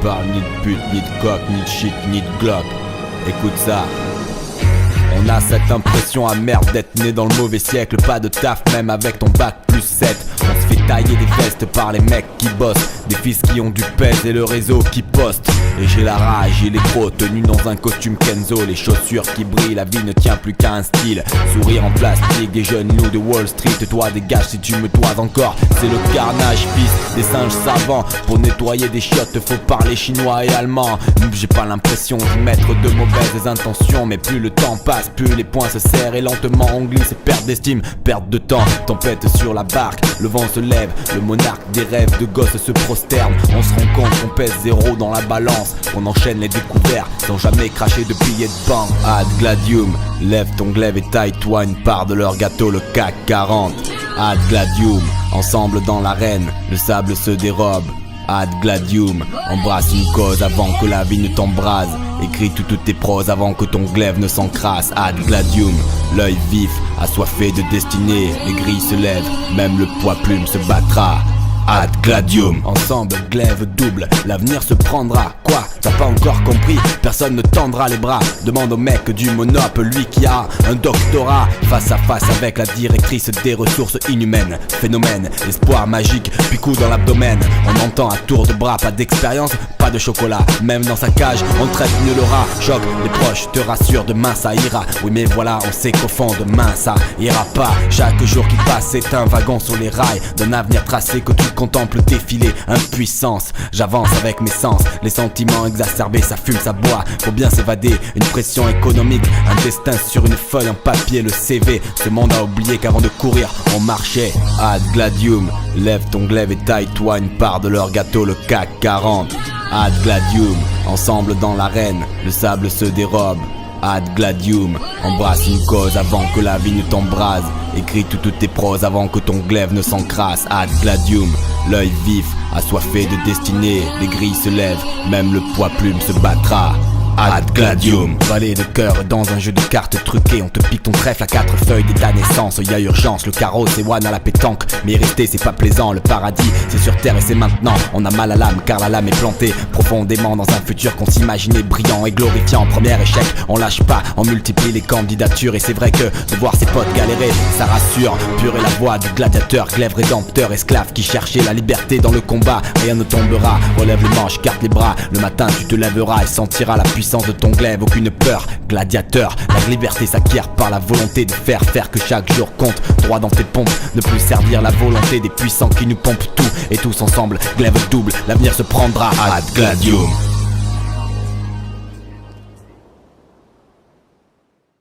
parle ni de pute, ni de coq, ni de shit, ni de glock. Écoute ça. On a cette impression amère d'être né dans le mauvais siècle. Pas de taf même avec ton bac plus 7. On se fait tailler des vestes par les mecs qui bossent, des fils qui ont du pèse et le réseau qui poste. Et j'ai la rage, il est trop tenu dans un costume Kenzo. Les chaussures qui brillent, la vie ne tient plus qu'à un style. Sourire en plastique, des jeunes loups de Wall Street. Toi dégage si tu me toises encore. C'est le carnage fils des singes savants. Pour nettoyer des chiottes faut parler chinois et allemand. J'ai pas l'impression d'y mettre de mauvaises intentions, mais plus le temps passe, plus les poings se serrent et lentement on glisse. Perte d'estime, perte de temps, tempête sur la barque. Le vent se lève, le monarque des rêves de gosse se prosterne. On se rend compte qu'on pèse zéro dans la balance, qu'on enchaîne les découvertes sans jamais cracher de billets de banque. Ad gladium, lève ton glaive et taille-toi une part de leur gâteau, le CAC 40. Ad gladium, ensemble dans l'arène, le sable se dérobe. Ad gladium, embrasse une cause avant que la vie ne t'embrase. Écris toutes tes proses avant que ton glaive ne s'encrasse. Ad gladium, l'œil vif, assoiffé de destinée. Les grilles se lèvent, même le poids plume se battra. Ad gladium, ensemble glaive double, l'avenir se prendra. Quoi, t'as pas encore compris? Personne ne tendra les bras. Demande au mec du Monop, lui qui a un doctorat. Face à face avec la directrice des ressources inhumaines. Phénomène, espoir magique, puis coup dans l'abdomen. On entend à tour de bras, pas d'expérience, pas de chocolat. Même dans sa cage, on traite mieux le rat. Choc, les proches te rassurent, demain ça ira. Oui mais voilà, on sait qu'au fond demain ça ira pas. Chaque jour qui passe c'est un wagon sur les rails d'un avenir tracé que tu contemple défiler. Impuissance, j'avance avec mes sens. Les sentiments exacerbés, ça fume, ça boit. Faut bien s'évader, une pression économique, un destin sur une feuille en papier, le CV. Ce monde a oublié qu'avant de courir, on marchait. Ad gladium, lève ton glaive et taille-toi une part de leur gâteau, le CAC 40. Ad gladium, ensemble dans l'arène, le sable se dérobe. Ad gladium, embrasse une cause avant que la vie ne t'embrase. Écris toutes tes proses avant que ton glaive ne s'encrasse. Ad gladium, l'œil vif, assoiffé de destinée. Les grilles se lèvent, même le poids plume se battra. Ad gladium, valet de cœur dans un jeu de cartes truqué. On te pique ton trèfle à 4 feuilles dès ta naissance. Y'a urgence, le carreau c'est one à la pétanque. Mais y rester c'est pas plaisant, le paradis c'est sur terre et c'est maintenant. On a mal à l'âme car la lame est plantée profondément dans un futur qu'on s'imaginait brillant et glorifiant. Premier échec, on lâche pas, on multiplie les candidatures. Et c'est vrai que de voir ses potes galérer, ça rassure. Pure est la voix du gladiateur, glaive rédempteur, esclave qui cherchait la liberté dans le combat. Rien ne tombera, relève les manches, carte les bras. Le matin tu te lèveras et sentiras la puissance de ton glaive, aucune peur, gladiateur. La liberté s'acquiert par la volonté de faire que chaque jour compte. Droit dans tes pompes, ne plus servir la volonté des puissants qui nous pompent tout. Et tous ensemble, glaive double, l'avenir se prendra. Ad gladium.